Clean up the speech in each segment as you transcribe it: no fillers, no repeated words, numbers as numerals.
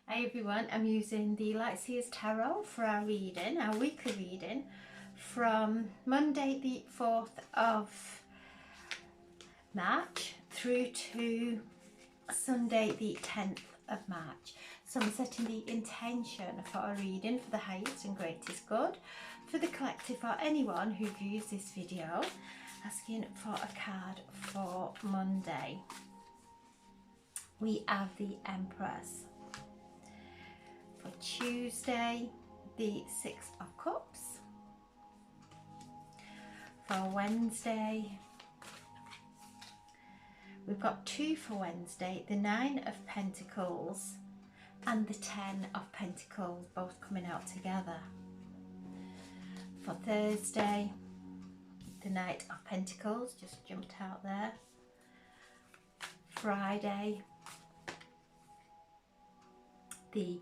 Hi everyone, I'm using the Lightseers Tarot for our reading, our weekly reading from Monday the 4th of March through to Sunday the 10th of March. So I'm setting the intention for a reading for the highest and greatest good, for the collective or anyone who views this video, asking for a card for Monday. We have the Empress. For Tuesday, the Six of Cups. For Wednesday, we've got two for Wednesday, the Nine of Pentacles and the Ten of Pentacles, both coming out together. For Thursday, the Knight of Pentacles just jumped out there. Friday, the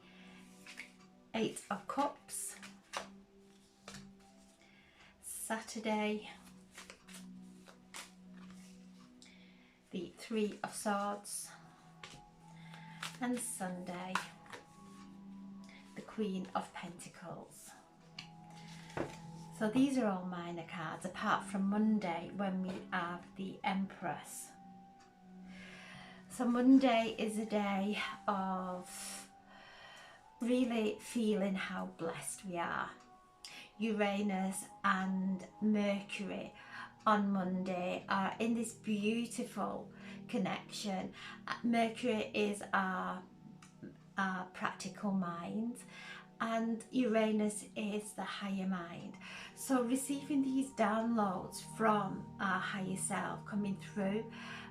Eight of Cups. Saturday, the Three of Swords. And Sunday, the Queen of Pentacles. So these are all minor cards, apart from Monday when we have the Empress. So Monday is a day of really feeling how blessed we are. Uranus and Mercury on Monday are in this beautiful connection. Mercury is our practical mind and Uranus is the higher mind. So receiving these downloads from our higher self coming through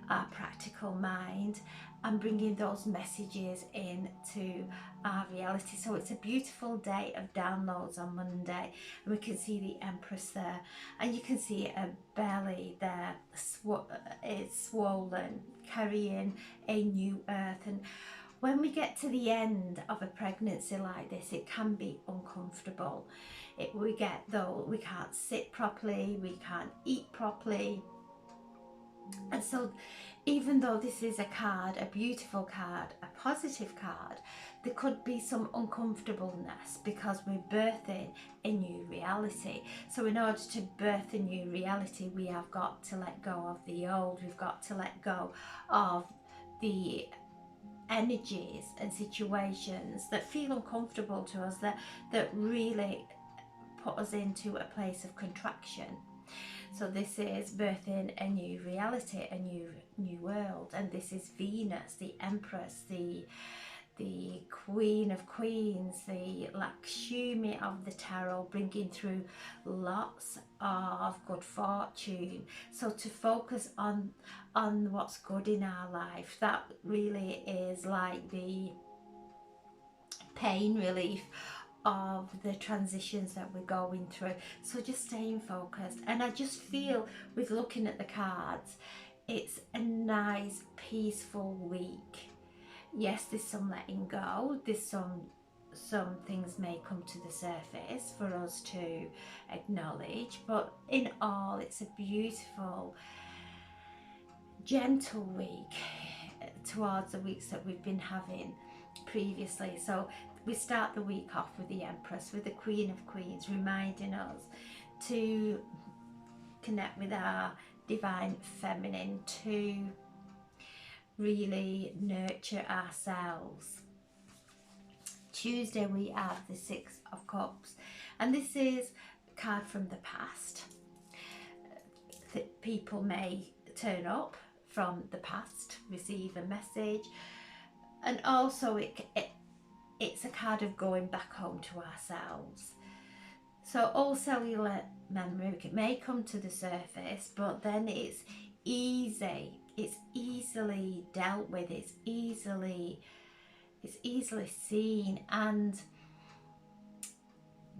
our practical mind and bringing those messages into our reality. So it's a beautiful day of downloads on Monday, and we can see the Empress there, and you can see a belly there, it's swollen, carrying a new earth. And when we get to the end of a pregnancy like this, it can be uncomfortable. We can't sit properly, we can't eat properly. And so even though this is a card, a beautiful card, a positive card, there could be some uncomfortableness because we're birthing a new reality. So in order to birth a new reality, we have got to let go of the old. We've got to let go of the energies and situations that feel uncomfortable to us, that really put us into a place of contraction. So this is birthing a new reality, a new world, and this is Venus, the Empress, the Queen of Queens, the Lakshmi of the tarot, bringing through lots of good fortune. So to focus on what's good in our life, that really is like the pain relief of the transitions that we're going through. So just staying focused. And I just feel with looking at the cards, it's a nice peaceful week. Yes, there's some letting go, there's some things may come to the surface for us to acknowledge, but in all it's a beautiful gentle week towards the weeks that we've been having previously. So we start the week off with the Empress, with the Queen of Queens, reminding us to connect with our divine feminine, to really nurture ourselves. Tuesday we have the Six of Cups, and this is a card from the past. That people may turn up from the past, receive a message, and also it's a card of going back home to ourselves. So all cellular memory may come to the surface, but then it's easy, it's easily dealt with, it's easily seen, and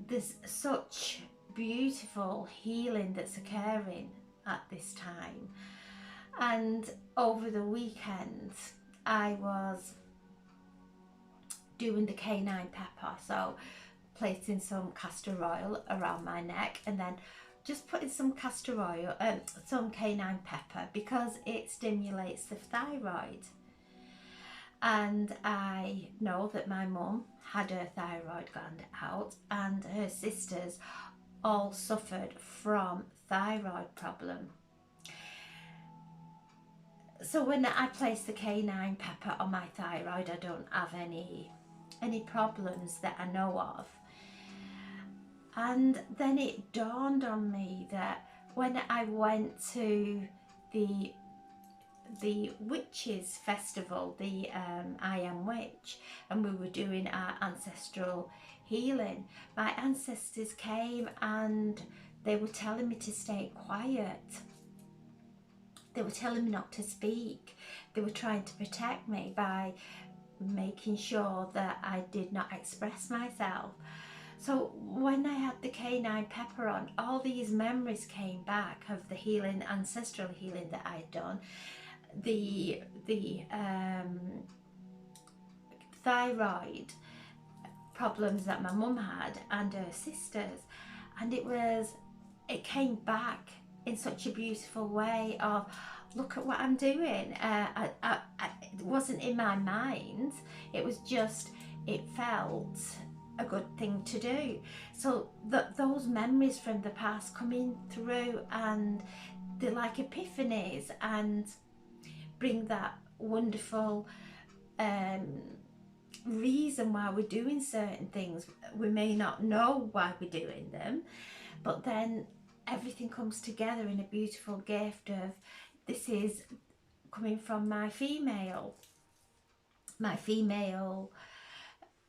there's such beautiful healing that's occurring at this time. And over the weekend I was doing the canine pepper, so placing some castor oil around my neck and then just putting some castor oil and some canine pepper because it stimulates the thyroid. And I know that my mum had her thyroid gland out, and her sisters all suffered from thyroid problem. So when I place the canine pepper on my thyroid, I don't have any problems that I know of. And then it dawned on me that when I went to the witches festival, the I Am Witch, and we were doing our ancestral healing, my ancestors came and they were telling me to stay quiet. They were telling me not to speak. They were trying to protect me by making sure that I did not express myself. So when I had the canine pepper on, all these memories came back of the healing, ancestral healing that I'd done, the thyroid problems that my mum had and her sisters, and it came back in such a beautiful way of, look at what I'm doing. It wasn't in my mind, it was just, it felt a good thing to do. So those memories from the past coming through, and they're like epiphanies, and bring that wonderful reason why we're doing certain things. We may not know why we're doing them, but then everything comes together in a beautiful gift of, this is coming from my female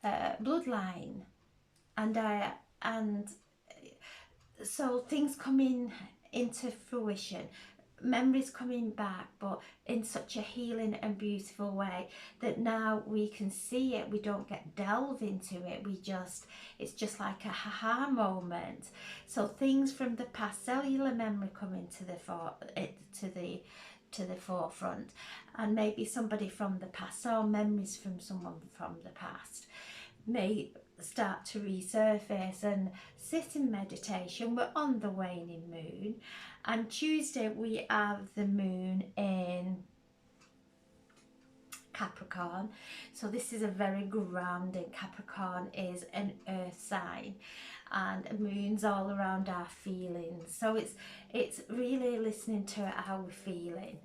bloodline, and so things coming into fruition, memories coming back, but in such a healing and beautiful way that now we can see it. We don't get delve into it. It's just like a haha moment. So things from the past, cellular memory coming to the forefront, and maybe somebody from the past, or memories from someone from the past may start to resurface, and sit in meditation. We're on the waning moon, and Tuesday we have the moon in Capricorn. So this is a very grounding. Capricorn is an earth sign, and moon's all around our feelings. So it's really listening to how we're feeling,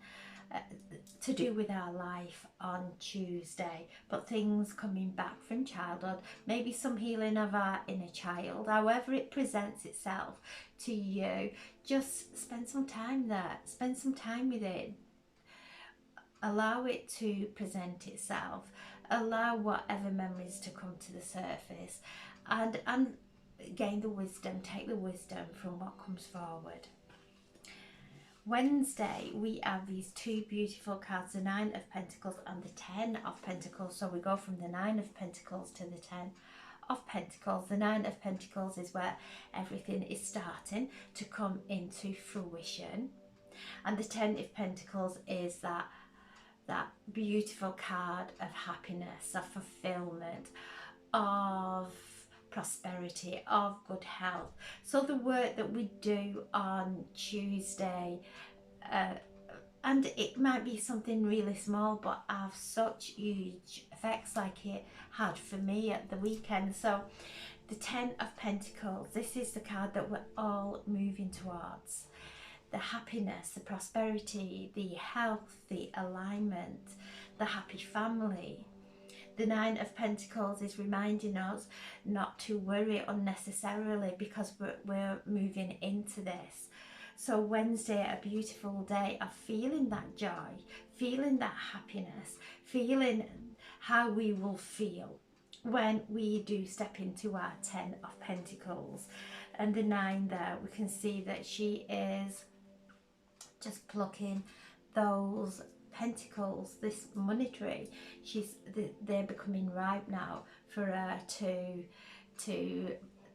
to do with our life on Tuesday, but things coming back from childhood, maybe some healing of our inner child, however it presents itself to you. Just spend some time there, spend some time with it, allow it to present itself, allow whatever memories to come to the surface, and gain the wisdom, take the wisdom from what comes forward. Wednesday we have these two beautiful cards, the Nine of Pentacles and the Ten of Pentacles. So we go from the Nine of Pentacles to the Ten of Pentacles. The Nine of Pentacles is where everything is starting to come into fruition, and the Ten of Pentacles is that beautiful card of happiness, of fulfillment, of prosperity, of good health. So the work that we do on Tuesday, and it might be something really small, but have such huge effects like it had for me at the weekend. So the Ten of Pentacles, this is the card that we're all moving towards. The happiness, the prosperity, the health, the alignment, the happy family. The Nine of Pentacles is reminding us not to worry unnecessarily, because we're moving into this. So Wednesday, a beautiful day of feeling that joy, feeling that happiness, feeling how we will feel when we do step into our Ten of Pentacles. And the Nine there, we can see that she is just plucking those pentacles, this money tree. They're becoming ripe now for her to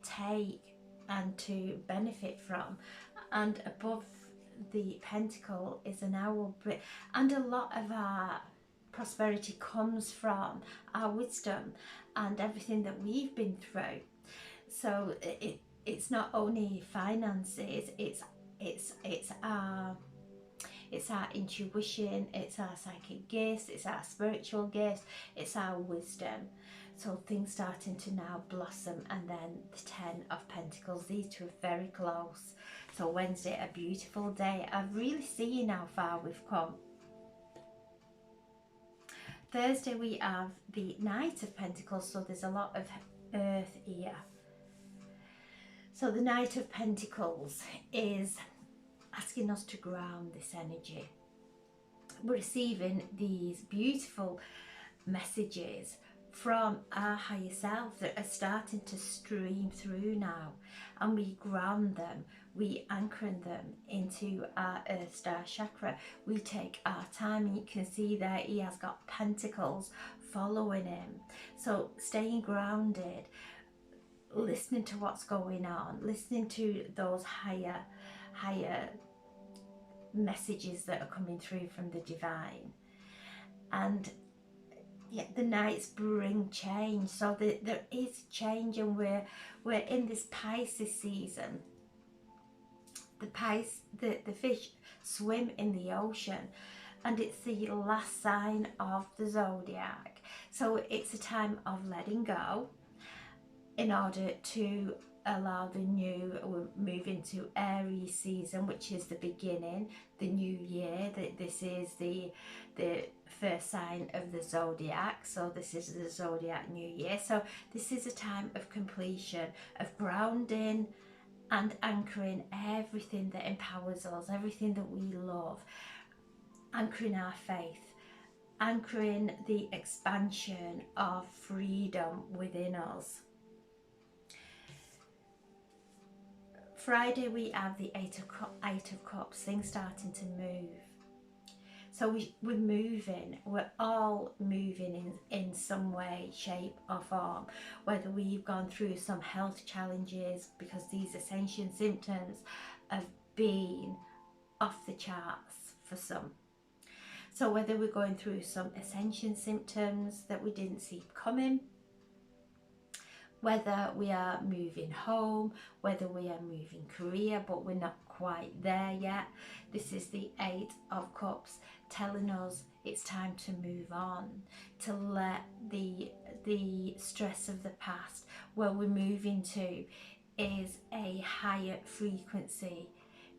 take and to benefit from. And above the pentacle is an owl, and a lot of our prosperity comes from our wisdom and everything that we've been through. So it's not only finances, it's our It's our intuition, it's our psychic gifts, it's our spiritual gifts, it's our wisdom. So things starting to now blossom. And then the 10 of Pentacles, these two are very close. So Wednesday, a beautiful day. I've really seen how far we've come. Thursday we have the Knight of Pentacles, so there's a lot of earth here. So the Knight of Pentacles is asking us to ground this energy. We're receiving these beautiful messages from our higher self that are starting to stream through now, and we ground them, we anchor them into our Earth Star chakra. We take our time, and you can see there he has got pentacles following him. So staying grounded, listening to what's going on, listening to those higher messages that are coming through from the divine. And yeah, the nights bring change, so there is change, and we're in this Pisces season. The fish swim in the ocean, and it's the last sign of the zodiac. So it's a time of letting go in order to allow the new, we'll move into Aries season, which is the beginning, the new year. This is the first sign of the zodiac, so this is the zodiac new year. So this is a time of completion, of grounding and anchoring everything that empowers us, everything that we love, anchoring our faith, anchoring the expansion of freedom within us. Friday we have the Eight of Cups, things starting to move. So we're moving, we're all moving in some way, shape or form, whether we've gone through some health challenges, because these ascension symptoms have been off the charts for some. So whether we're going through some ascension symptoms that we didn't see coming, whether we are moving home, whether we are moving career, but we're not quite there yet. This is the Eight of Cups telling us it's time to move on, to let the stress of the past, where we're moving to is a higher frequency,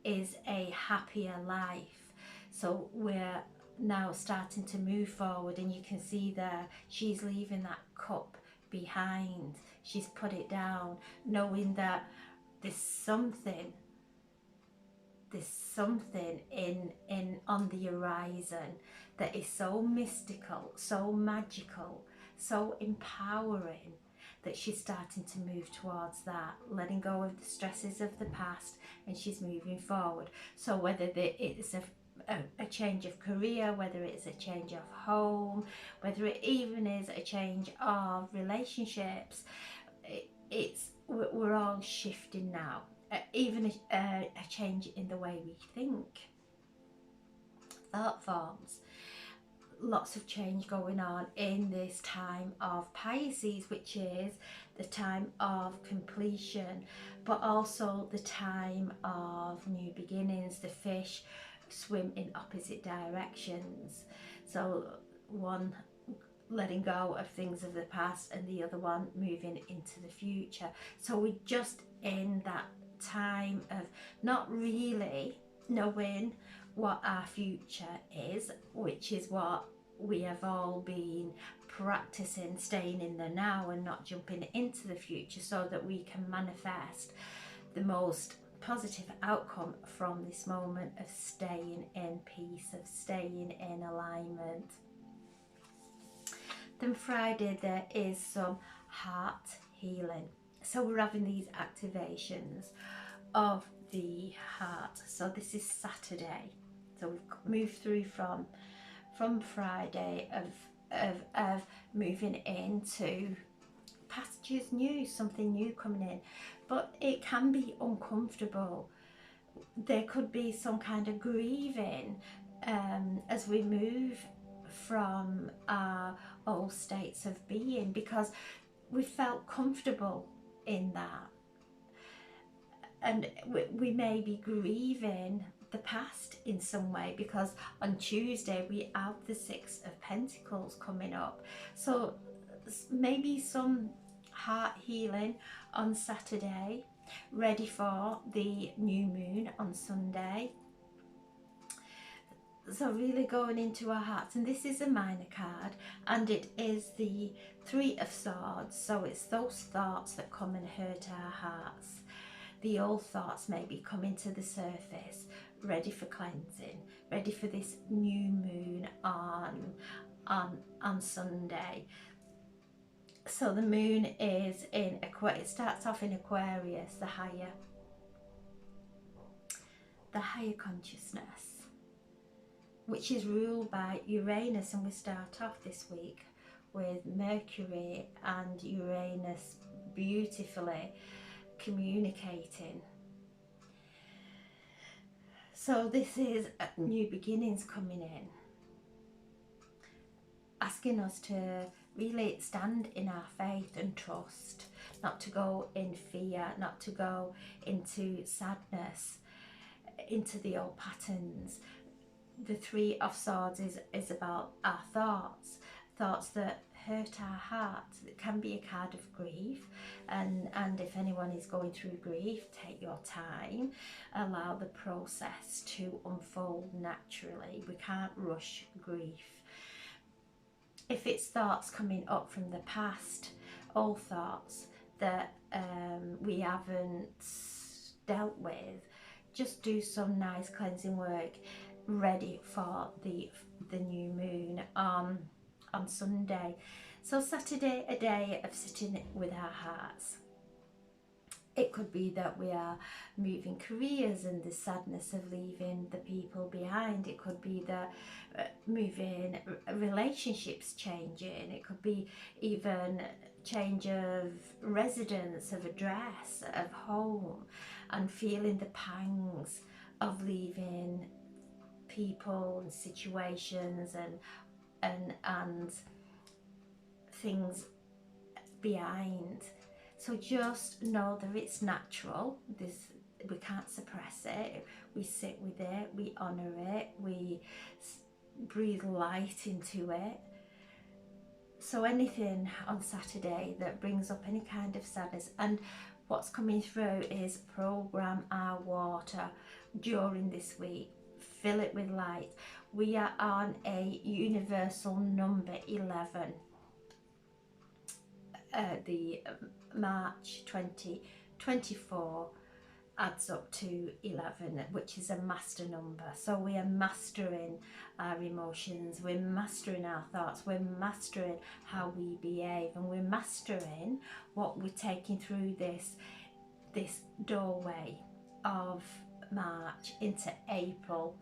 is a happier life. So we're now starting to move forward, and you can see there she's leaving that cup behind. She's put it down, knowing that there's something in on the horizon that is so mystical, so magical, so empowering, that she's starting to move towards that, letting go of the stresses of the past, and she's moving forward. So whether it's a change of career, whether it's a change of home, whether it even is a change of relationships, we're all shifting now. Even a change in the way we think, thought forms. Lots of change going on in this time of Pisces, which is the time of completion, but also the time of new beginnings. The fish swim in opposite directions, so one letting go of things of the past and the other one moving into the future. So we're just in that time of not really knowing what our future is, which is what we have all been practicing, staying in the now and not jumping into the future, so that we can manifest the most positive outcome from this moment of staying in peace, of staying in alignment. Then Friday there is some heart healing. So we're having these activations of the heart. So this is Saturday. So we've moved through from Friday of moving into pastures new, something new coming in. But it can be uncomfortable. There could be some kind of grieving as we move from our old states of being, because we felt comfortable in that, and we may be grieving the past in some way, because on Tuesday we have the Six of Pentacles coming up. So maybe some heart healing on Saturday, ready for the new moon on Sunday. So really going into our hearts, and this is a minor card, and it is the Three of Swords. So it's those thoughts that come and hurt our hearts. The old thoughts maybe coming to the surface, ready for cleansing, ready for this new moon on Sunday. So the moon is in Aquarius. It starts off in Aquarius, the higher consciousness, which is ruled by Uranus, and we start off this week with Mercury and Uranus beautifully communicating. So this is new beginnings coming in, asking us to really stand in our faith and trust, not to go in fear, not to go into sadness, into the old patterns. The Three of Swords is about our thoughts that hurt our heart. It can be a card of grief, and if anyone is going through grief, take your time, allow the process to unfold naturally. We can't rush grief. If it's thoughts coming up from the past, old thoughts that we haven't dealt with, just do some nice cleansing work, ready for the new moon on Sunday. So Saturday, a day of sitting with our hearts. It could be that we are moving careers and the sadness of leaving the people behind. It could be that moving relationships changing. It could be even change of residence, of address, of home, and feeling the pangs of leaving people and situations and things behind. So just know that it's natural. We can't suppress it. We sit with it, we honour it, we breathe light into it. So anything on Saturday that brings up any kind of sadness, and what's coming through is program our water during this week. Fill it with light. We are on a universal number 11. The March 2024 adds up to 11, which is a master number. So we are mastering our emotions, we're mastering our thoughts, we're mastering how we behave, and we're mastering what we're taking through this doorway of March into April,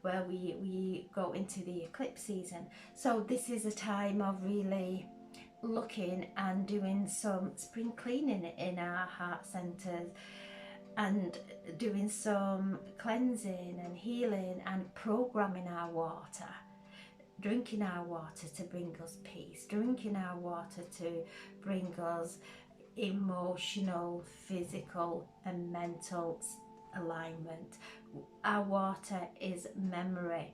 where we go into the eclipse season. So this is a time of really looking and doing some spring cleaning in our heart centers, and doing some cleansing and healing and programming our water, drinking our water to bring us peace, drinking our water to bring us emotional, physical and mental alignment. Our water is memory.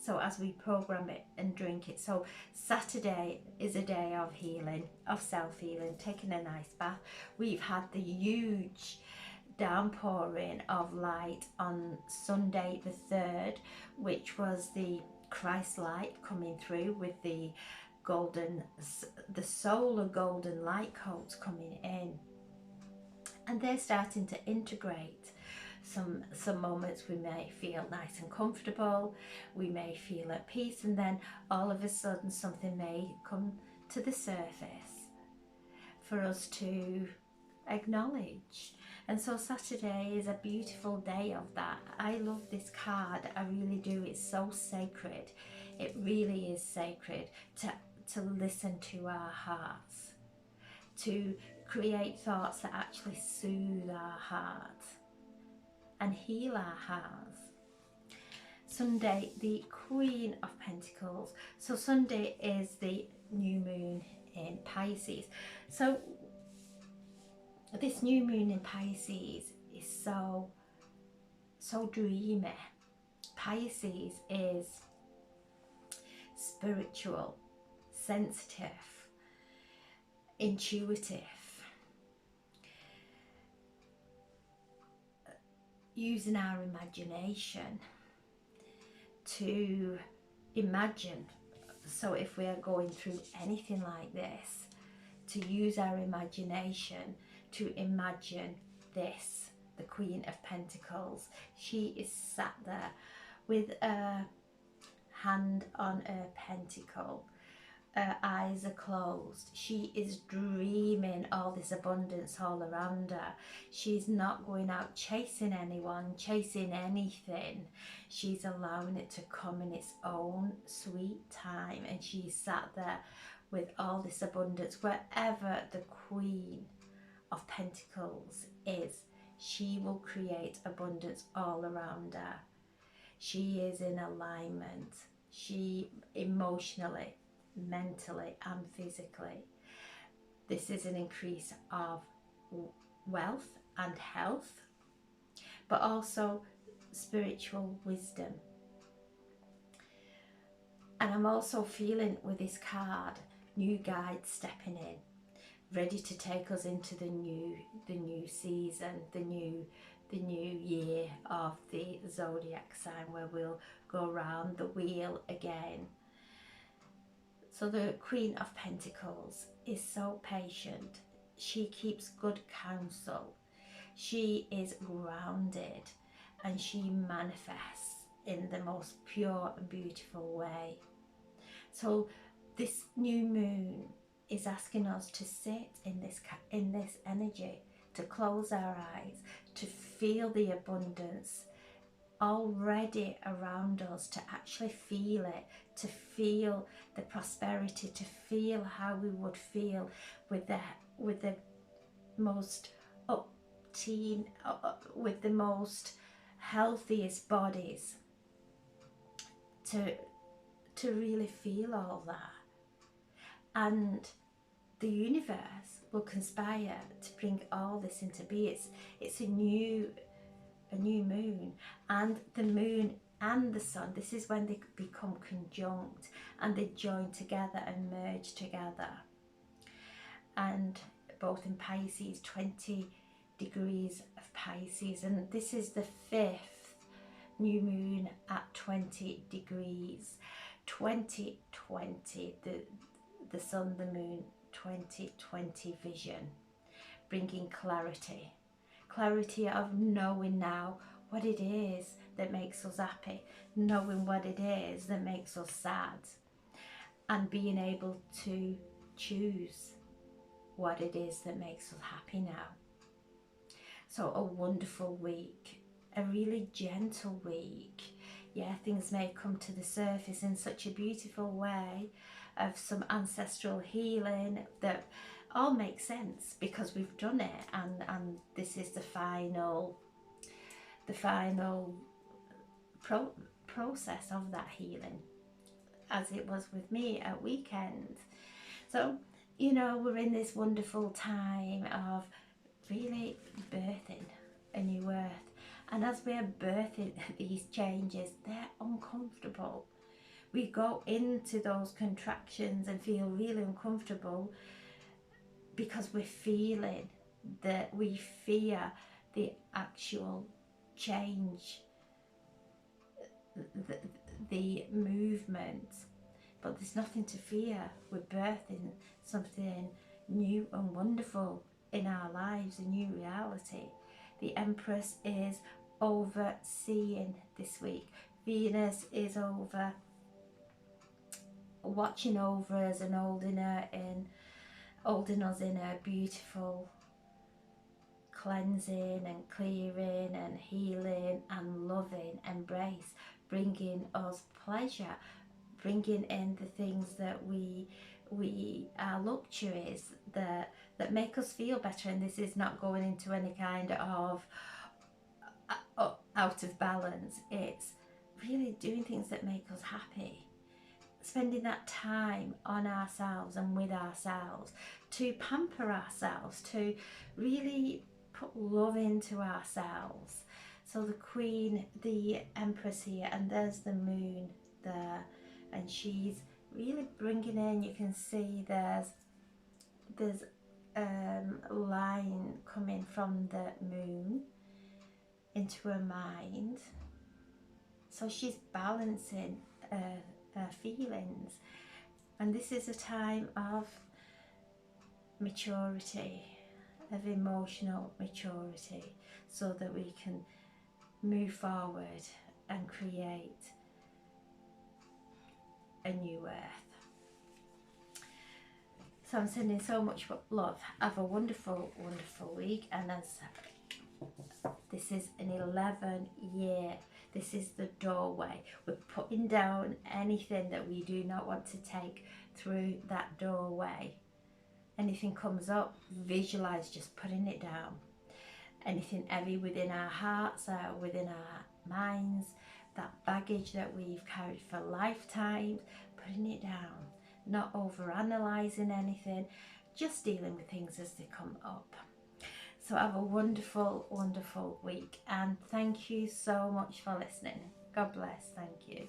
So as we program it and drink it. So Saturday is a day of healing, of self-healing, taking a nice bath. We've had the huge downpouring of light on Sunday the 3rd, which was the Christ light coming through with the solar golden light codes coming in, and they're starting to integrate. Some moments we may feel nice and comfortable, we may feel at peace, and then all of a sudden something may come to the surface for us to acknowledge. And so Saturday is a beautiful day of that. I love this card, I really do. It's so sacred. It really is sacred to listen to our hearts, to create thoughts that actually soothe our hearts and heal our hearts. Sunday, the Queen of Pentacles. So Sunday is the new moon in Pisces. So this new moon in Pisces is so dreamy. Pisces is spiritual, sensitive, intuitive, using our imagination to imagine. So if we are going through anything like this, to use our imagination to imagine this, the Queen of Pentacles. She is sat there with a hand on her pentacle. Her eyes are closed. She is dreaming all this abundance all around her. She's not going out chasing anyone, chasing anything. She's allowing it to come in its own sweet time, and she's sat there with all this abundance. Wherever the Queen of Pentacles is, she will create abundance all around her. She is in alignment. She emotionally, mentally and physically. This is an increase of wealth and health, but also spiritual wisdom. And I'm also feeling with this card, new guides stepping in, ready to take us into the new season, the new year of the zodiac sign, where we'll go round the wheel again. So the Queen of Pentacles is so patient. She keeps good counsel. She is grounded, and she manifests in the most pure and beautiful way. So this new moon is asking us to sit in this energy, to close our eyes, to feel the abundance already around us, to actually feel it, to feel the prosperity, to feel how we would feel with the most with the most healthiest bodies, to really feel all that. And the universe will conspire to bring all this into being. It's a new moon, and the moon and the sun, this is when they become conjunct and they join together and merge together. And both in Pisces, 20 degrees of Pisces, and this is the 5th new moon at 20 degrees. 2020, the sun, the moon, 2020 vision, bringing clarity of knowing now what it is that makes us happy, knowing what it is that makes us sad, and being able to choose what it is that makes us happy now. So a wonderful week, a really gentle week. Yeah, things may come to the surface in such a beautiful way of some ancestral healing that all makes sense because we've done it, and this is the final process of that healing, as it was with me at weekend. So, you know, we're in this wonderful time of really birthing a new earth, and as we are birthing these changes, they're uncomfortable. We go into those contractions and feel really uncomfortable because we're feeling that we fear the actual change, the movement. But there's nothing to fear. We're birthing something new and wonderful in our lives, a new reality. The Empress is overseeing this week. Venus is over, watching over us and holding us in a beautiful cleansing and clearing and healing and loving embrace, bringing us pleasure, bringing in the things that we are luxuries that make us feel better. And this is not going into any kind of out of balance. It's really doing things that make us happy, spending that time on ourselves and with ourselves, to pamper ourselves, to really put love into ourselves. So the Queen, the Empress here, and there's the Moon there, and she's really bringing in, you can see there's a line coming from the Moon into her mind. So she's balancing her feelings, and this is a time of maturity, of emotional maturity, so that we can move forward and create a new earth. So I'm sending so much love. Have a wonderful, wonderful week. And as this is an 11-year, this is the doorway. We're putting down anything that we do not want to take through that doorway. Anything comes up, visualize just putting it down. Anything heavy within our hearts, within our minds, that baggage that we've carried for lifetimes, putting it down. Not over analysing anything, just dealing with things as they come up. So have a wonderful, wonderful week, and thank you so much for listening. God bless. Thank you.